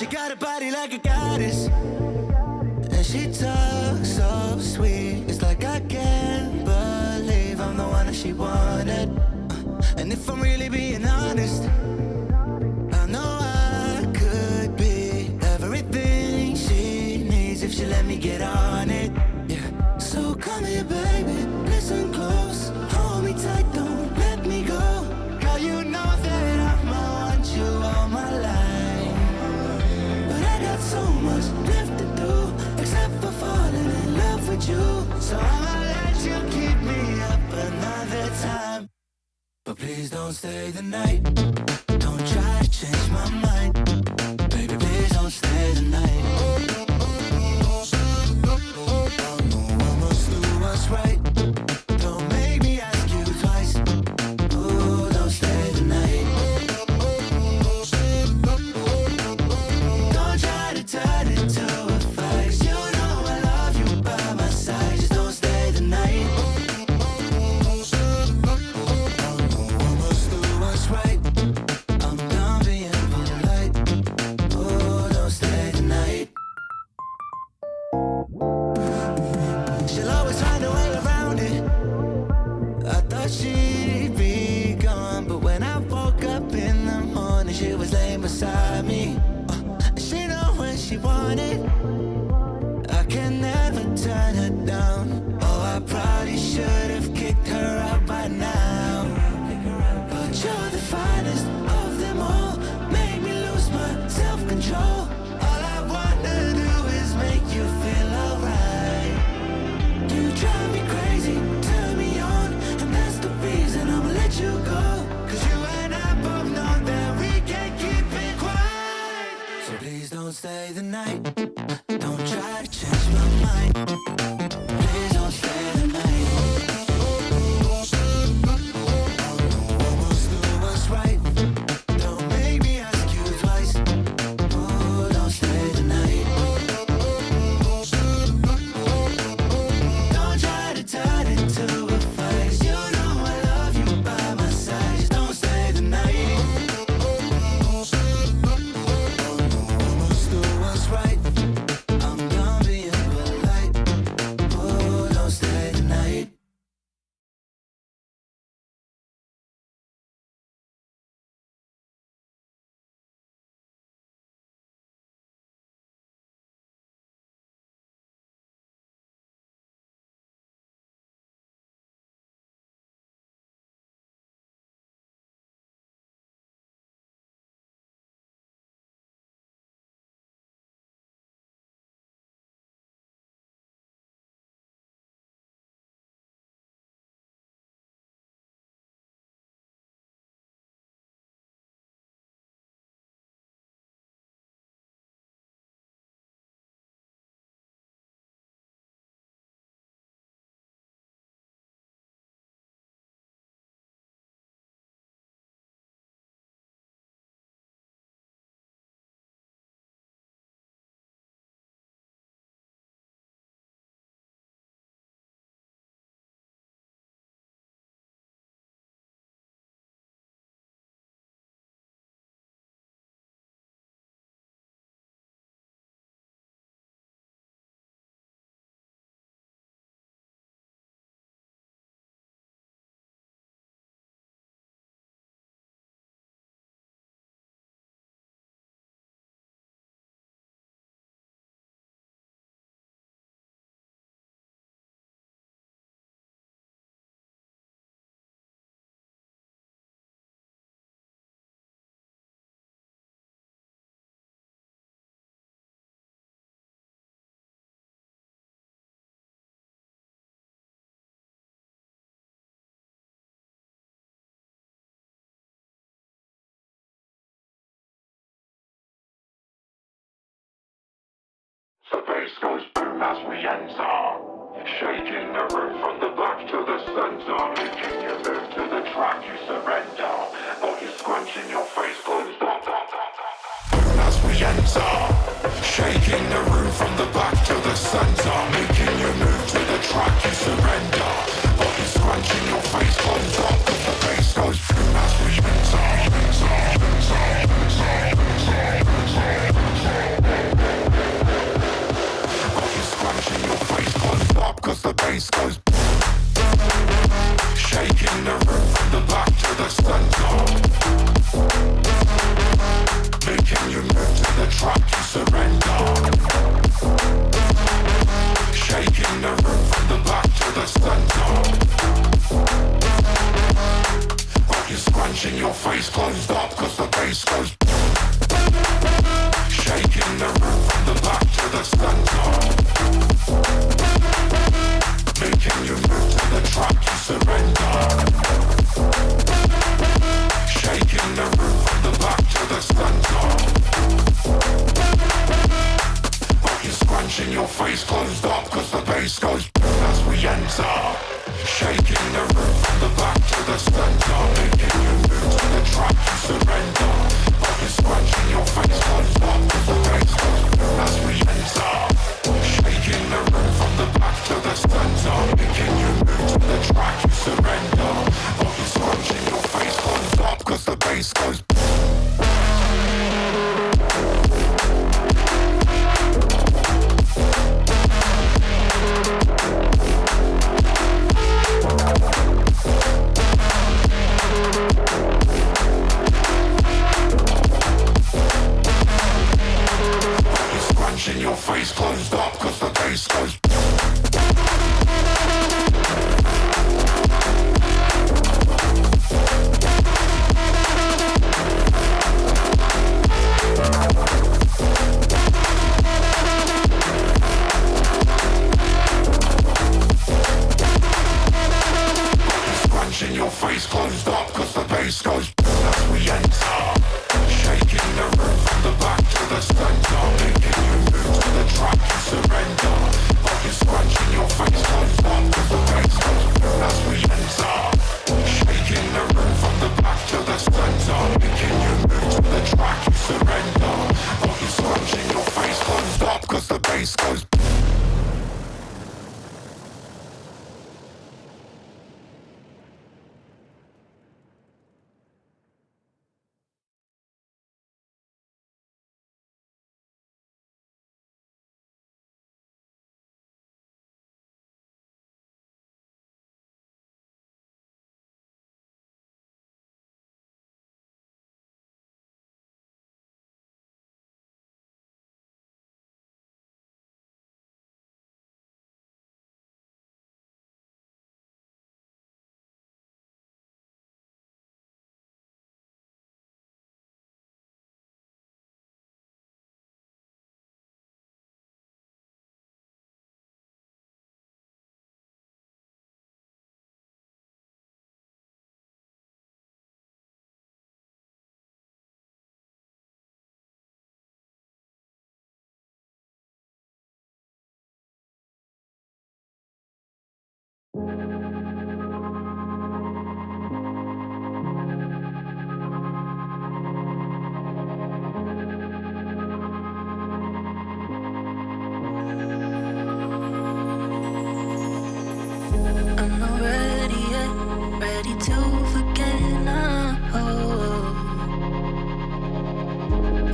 got a body like a goddess, and she talks so sweet. It's like I can't believe I'm the one that she wanted. And if I'm really being honest, I know I could be everything she needs if she let me get on it. Yeah. So come here, baby, listen close, hold me tight, don't let me go. Girl, you know that I'ma want you all my life, but I got so much left to do, except for falling in love with you. So I'ma let you keep me up another time, but please don't stay the night. Don't try to change my mind, baby, please don't stay the night. I must do what's right. Don't make me ask you twice. Ooh, don't stay the night. Don't try to turn it to a fight. You know I love you by my side. Just don't stay the night. I must do what's right. I'm done being polite. Ooh, don't stay the night. She'll always find a way around it. I thought she'd be gone, but when I woke up in the morning, she was laying beside me. She know when she wanted, I can never turn her down. Oh, I probably should have kicked her out by now, but you're the finest of them all. Make me lose my self-control. All I wanna do is make you feel alright. You drive me crazy, turn me on, and that's the reason I'ma let you go. Cause you and I both know that we can't keep it quiet. So please don't stay the night. Don't try to change my mind. Please don't stay the night. I must do what's right. Don't make me ask you twice. Oh, don't stay the night. Don't try to turn it to a fight. You know I love you by my side. Just don't stay the night. I must do what's right. I'm done being polite. Oh, don't stay the night. The bass goes boom as we enter, shaking the room from the back to the center, making you move to the track you surrender. Body scrunching, your face goes bum bum bum bum. Boom as we enter, shaking the room from the back to the center, making you move to the track you surrender. Body scrunching, your face goes bum. The bass goes boom as we enter. bass goes. Shaking the room from the back to the center. Making you move to the track, you surrender. Shaking the room from the back to the center. Got you scrunching your face closed up cause the bass goes. Shaking the room from the back to the center. Making you move to the track, you surrender. Shaking the room from the back to the center. Got you scrunching your face closed up cause the bass goes as we enter. Shaking the room from the back to the center. Making you move to the track, you surrender. Got you scrunching your face closed up cause the bass goes as we enter. Shaking the room from the back to the center. Making you move to the track, you surrender. Got you scrunching your face closed up cause the bass goes. Scrunching your face closed up cause the bass goes. Scrunching your face closed up cause the bass goes as we enter. Shaking the room from the back to the center. Making you move to the track, you surrender. Got you scrunching your face closed up cause the bass goes as we enter. Shaking the room from the back to the center. Making you move to the track, you surrender. Got you scrunching your face closed up cause the bass goes. I'm not ready yet, ready to forget now.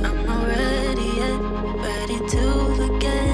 I'm not ready yet, ready to forget.